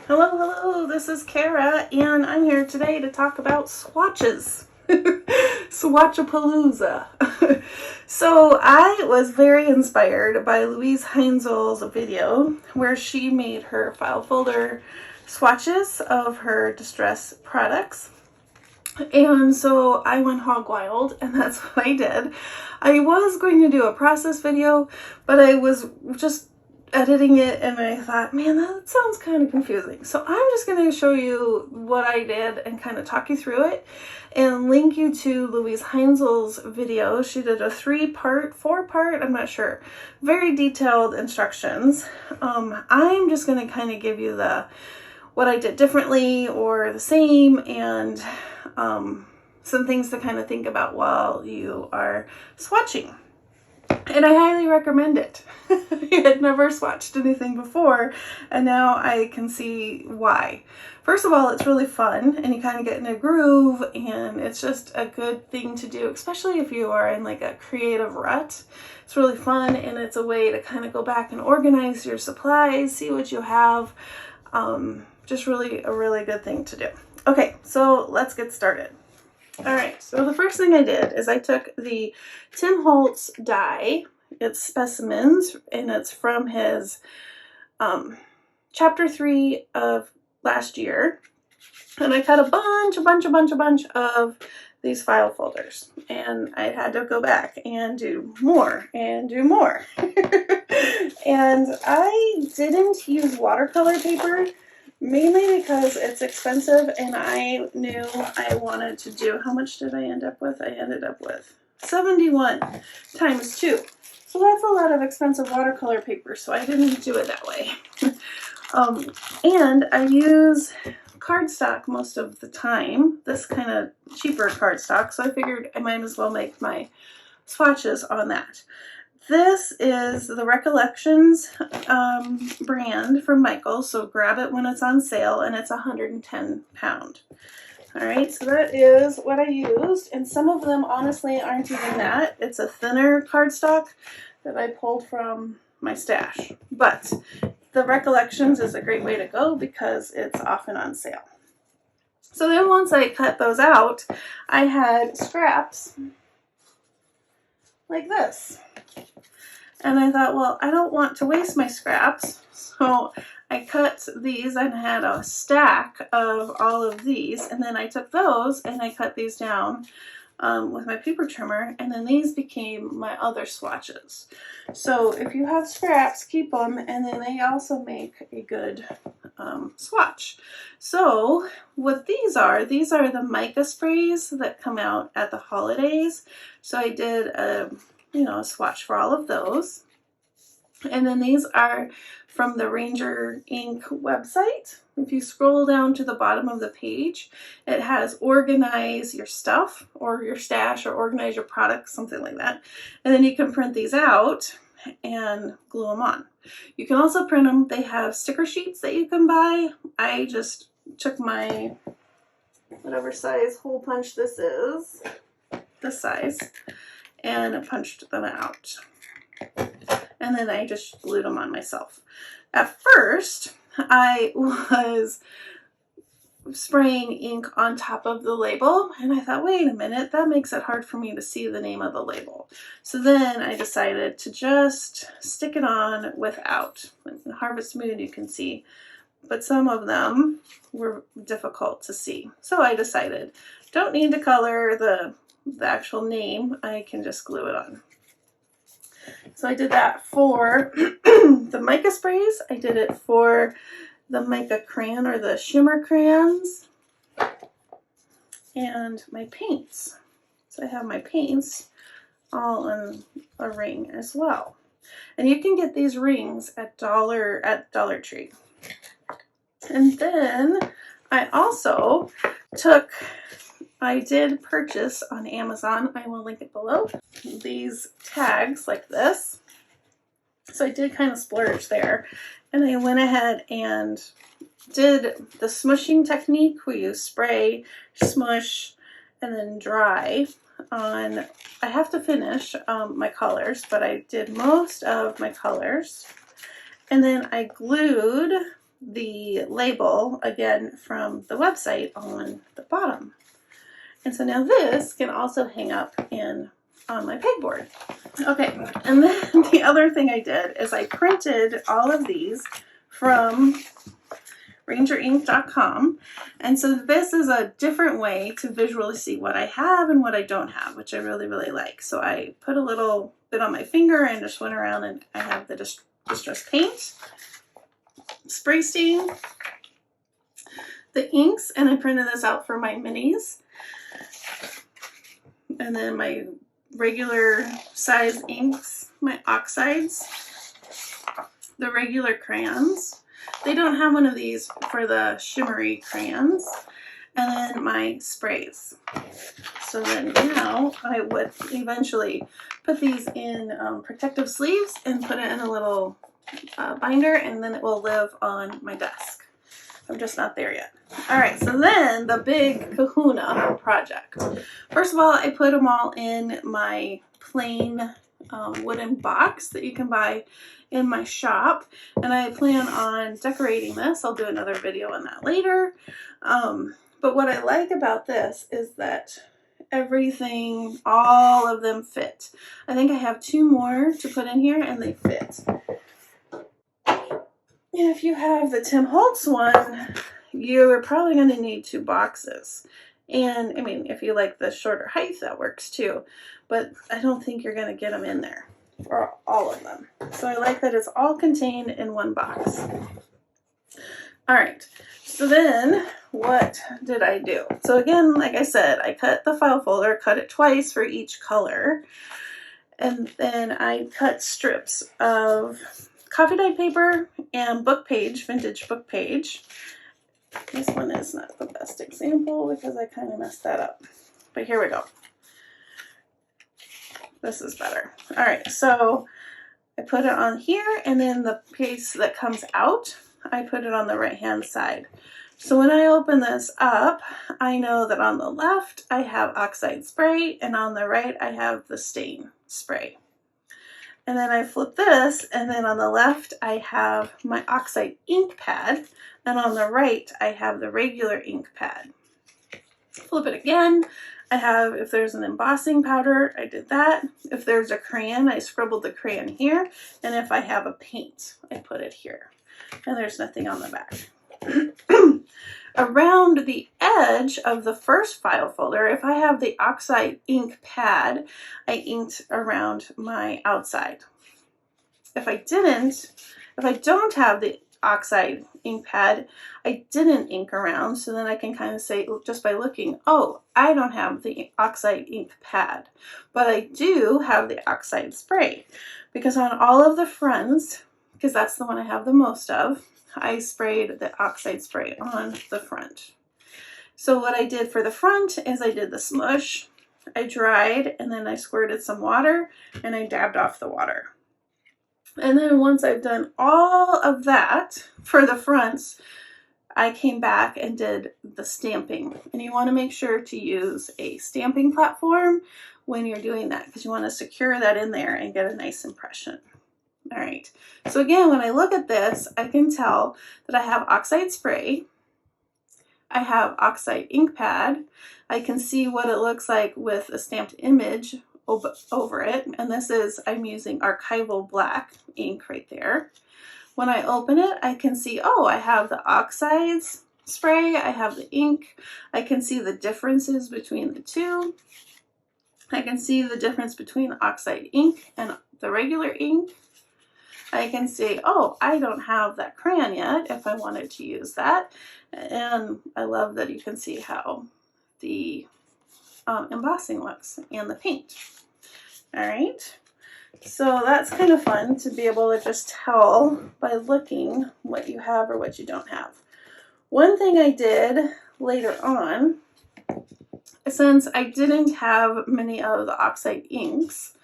Hello, hello, this is Cara, and I'm here today to talk about swatches. Swatchapalooza. So I was very inspired by Luise Heinzel's video where she made her file folder swatches of her distress products. And so I went hog wild, and that's what I did. I was going to do a process video, but I was just editing it and I thought, man, that sounds kind of confusing. So I'm just going to show you what I did and kind of talk you through it and link you to Luise Heinzel's video. She did a 4-part, I'm not sure, very detailed instructions. I'm just going to kind of give you what I did differently or the same, and some things to kind of think about while you are swatching. And I highly recommend it. I had never swatched anything before, and now I can see why. First of all, it's really fun, and you kind of get in a groove, and it's just a good thing to do, especially if you are in like a creative rut. It's really fun, and it's a way to kind of go back and organize your supplies, see what you have. Just really a really good thing to do. Okay, so let's get started. Alright, so the first thing I did is I took the Tim Holtz die, it's specimens, and it's from his chapter 3 of last year, and I cut a bunch of these file folders, and I had to go back and do more and do more. And I didn't use watercolor paper, mainly because it's expensive, and I knew I wanted to do, how much did I end up with? I ended up with 71 times 2. So that's a lot of expensive watercolor paper, so I didn't do it that way. And I use cardstock most of the time, this kind of cheaper cardstock, so I figured I might as well make my swatches on that. This is the Recollections brand from Michaels, so grab it when it's on sale, and it's 110 pound. Alright, so that is what I used, and some of them honestly aren't even that. It's a thinner cardstock that I pulled from my stash, but the Recollections is a great way to go because it's often on sale. So then once I cut those out, I had scraps like this. And I thought, well, I don't want to waste my scraps, so I cut these and had a stack of all of these, and then I took those and I cut these down with my paper trimmer, and then these became my other swatches. So if you have scraps, keep them, and then they also make a good swatch. So what these are the mica sprays that come out at the holidays. So I did a swatch for all of those. And then these are from the Ranger Ink website. If you scroll down to the bottom of the page, it has organize your stuff or your stash or organize your products, something like that. And then you can print these out and glue them on. You can also print them. They have sticker sheets that you can buy. I just took my whatever size hole punch this is, this size, and punched them out. And then I just glued them on myself. At first, I was spraying ink on top of the label, and I thought, wait a minute, that makes it hard for me to see the name of the label. So then I decided to just stick it on without. In Harvest Moon you can see, but some of them were difficult to see. So I decided, don't need to color the actual name, I can just glue it on. So I did that for the mica sprays. I did it for the mica crayon or the shimmer crayons, and my paints. So I have my paints all in a ring as well. And you can get these rings at Dollar Tree. And then I also I did purchase on Amazon, I will link it below, these tags like this. So I did kind of splurge there. And I went ahead and did the smushing technique where you spray, smush, and then dry on. I have to finish my colors, but I did most of my colors. And then I glued the label again from the website on the bottom. And so now this can also hang up on my pegboard. Okay, and then the other thing I did is I printed all of these from rangerink.com, and so this is a different way to visually see what I have and what I don't have, which I really, really like. So I put a little bit on my finger and just went around, and I have the Distress paint, spray stain, the inks, and I printed this out for my minis, and then my regular size inks, my oxides, the regular crayons. They don't have one of these for the shimmery crayons, and then my sprays. So then now I would eventually put these in protective sleeves and put it in a little binder, and then it will live on my desk. I'm just not there yet. All right, so then the big kahuna project. First of all, I put them all in my plain wooden box that you can buy in my shop, and I plan on decorating this. I'll do another video on that later. But what I like about this is that everything, all of them fit. I think I have 2 more to put in here, and they fit. If you have the Tim Holtz one, you're probably going to need 2 boxes. And I mean, if you like the shorter height, that works too. But I don't think you're going to get them in there for all of them. So I like that it's all contained in 1 box. All right, so then what did I do? So again, like I said, I cut the file folder, cut it twice for each color. And then I cut strips of coffee dyed paper and book page, vintage book page. This one is not the best example because I kind of messed that up. But here we go. This is better. All right, so I put it on here, and then the piece that comes out, I put it on the right-hand side. So when I open this up, I know that on the left I have oxide spray, and on the right I have the stain spray. And then I flip this, and then on the left I have my oxide ink pad, and on the right I have the regular ink pad. Flip it again. I have, if there's an embossing powder, I did that. If there's a crayon, I scribbled the crayon here. And if I have a paint, I put it here. And there's nothing on the back. Around the edge of the first file folder, if I have the oxide ink pad, I inked around my outside. If I don't have the oxide ink pad, I didn't ink around, so then I can kind of say, just by looking, oh, I don't have the oxide ink pad, but I do have the oxide spray, because on all of the fronts, because that's the one I have the most of, I sprayed the oxide spray on the front. So what I did for the front is I did the smush, I dried, and then I squirted some water, and I dabbed off the water. And then once I've done all of that for the fronts, I came back and did the stamping. And you want to make sure to use a stamping platform when you're doing that, because you want to secure that in there and get a nice impression. All right, so again, when I look at this, I can tell that I have oxide spray, I have oxide ink pad, I can see what it looks like with a stamped image over it, and this is, I'm using archival black ink right there. When I open it, I can see, oh, I have the oxides spray, I have the ink, I can see the differences between the two. I can see the difference between oxide ink and the regular ink. I can see, oh, I don't have that crayon yet if I wanted to use that. And I love that you can see how the embossing looks and the paint. All right, so that's kind of fun to be able to just tell by looking what you have or what you don't have. One thing I did later on, since I didn't have many of the oxide inks,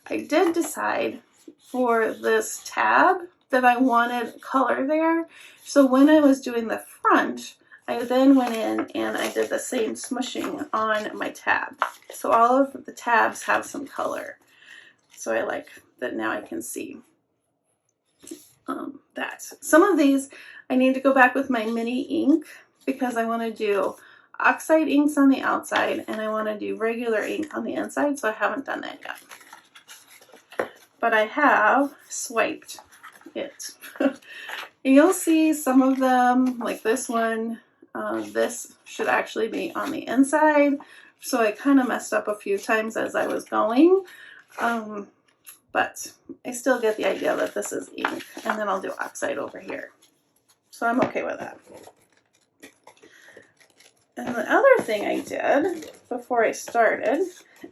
I did decide for this tab that I wanted color there. So when I was doing the front, I then went in and I did the same smushing on my tab. So all of the tabs have some color. So I like that now I can see that. Some of these I need to go back with my mini ink because I want to do oxide inks on the outside and I want to do regular ink on the inside, so I haven't done that yet. But I have swiped it. You'll see some of them, like this one, this should actually be on the inside, so I kind of messed up a few times as I was going, but I still get the idea that this is ink, and then I'll do oxide over here. So I'm okay with that. And the other thing I did before I started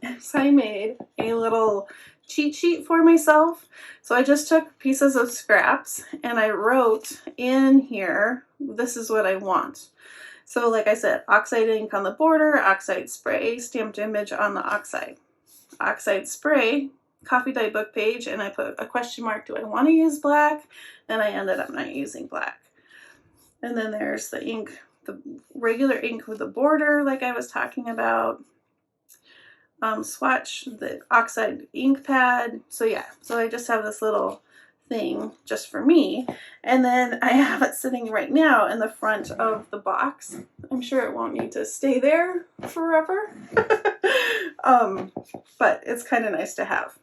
is I made a little cheat sheet for myself. So I just took pieces of scraps and I wrote in here, this is what I want. So like I said, oxide ink on the border, oxide spray, stamped image on the oxide. Oxide spray, coffee dye book page, and I put a question mark, do I want to use black? And I ended up not using black. And then there's the ink, the regular ink with the border like I was talking about. Swatch, the oxide ink pad. So yeah, so I just have this little thing just for me. And then I have it sitting right now in the front of the box. I'm sure it won't need to stay there forever. But it's kind of nice to have.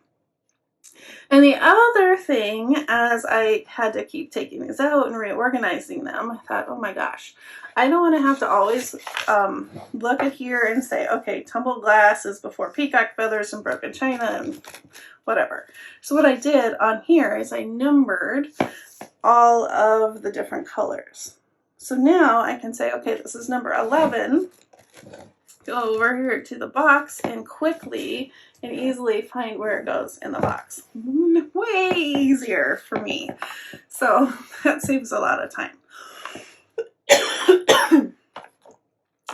And the other thing, as I had to keep taking these out and reorganizing them, I thought, oh my gosh, I don't want to have to always look at here and say, okay, tumbled glass is before peacock feathers and broken china and whatever. So what I did on here is I numbered all of the different colors. So now I can say, okay, this is number 11. Go over here to the box and quickly and easily find where it goes in the box. Way easier for me. So that saves a lot of time.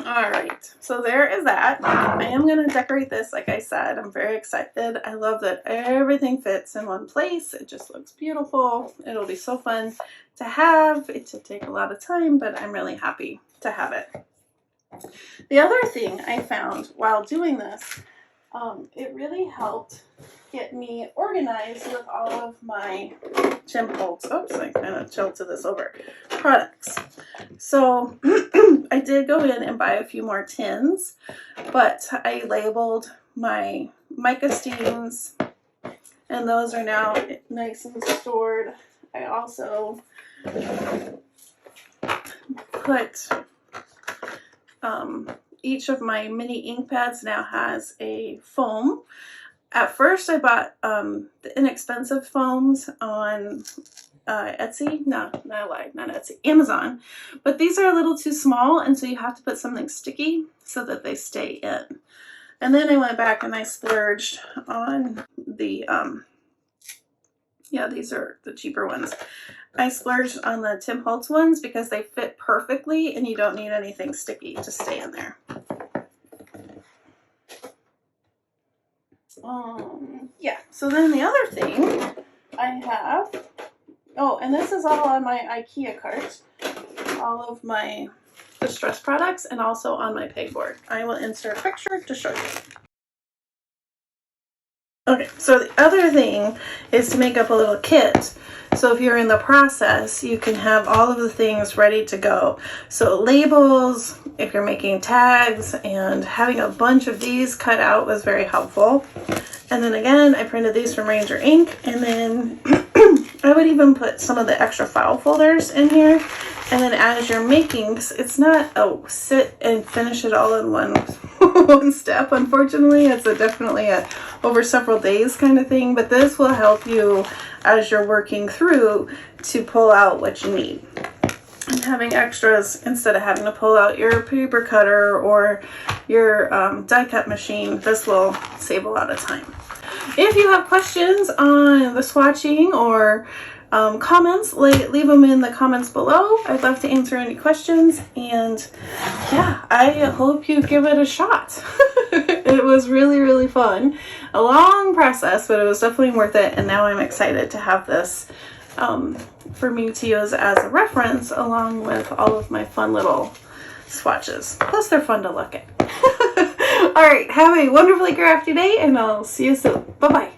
All right, so there is that. I am going to decorate this, like I said. I'm very excited. I love that everything fits in one place. It just looks beautiful. It'll be so fun to have. It should take a lot of time, but I'm really happy to have it. The other thing I found while doing this, it really helped get me organized with all of my Holtz. Oops, I kind of tilted this over. Products. So I did go in and buy a few more tins, but I labeled my mica steams, and those are now nice and stored. I also put each of my mini ink pads now has a foam. At first I bought the inexpensive foams on Etsy. No, not Etsy, Amazon. But these are a little too small, and so you have to put something sticky so that they stay in. And then I went back and I splurged on the, yeah, these are the cheaper ones. I splurged on the Holtz ones because they fit perfectly and you don't need anything sticky to stay in there. Yeah, so then the other thing I have, oh, and this is all on my IKEA cart, all of my distress products, and also on my pegboard. I will insert a picture to show you. Okay, so the other thing is to make up a little kit. So if you're in the process, you can have all of the things ready to go. So labels, if you're making tags, and having a bunch of these cut out was very helpful. And then again, I printed these from Ranger Ink, and then I would even put some of the extra file folders in here. And then as you're making, it's not sit and finish it all in one step. Unfortunately, it's definitely a over several days kind of thing. But this will help you as you're working through to pull out what you need. And having extras instead of having to pull out your paper cutter or your die cut machine, this will save a lot of time. If you have questions on the swatching or comments, leave them in the comments below. I'd love to answer any questions, and yeah, I hope you give it a shot. It was really, really fun. A long process, but it was definitely worth it, and now I'm excited to have this for me to use as a reference along with all of my fun little swatches. Plus, they're fun to look at. All right, have a wonderfully crafty day, and I'll see you soon. Bye-bye.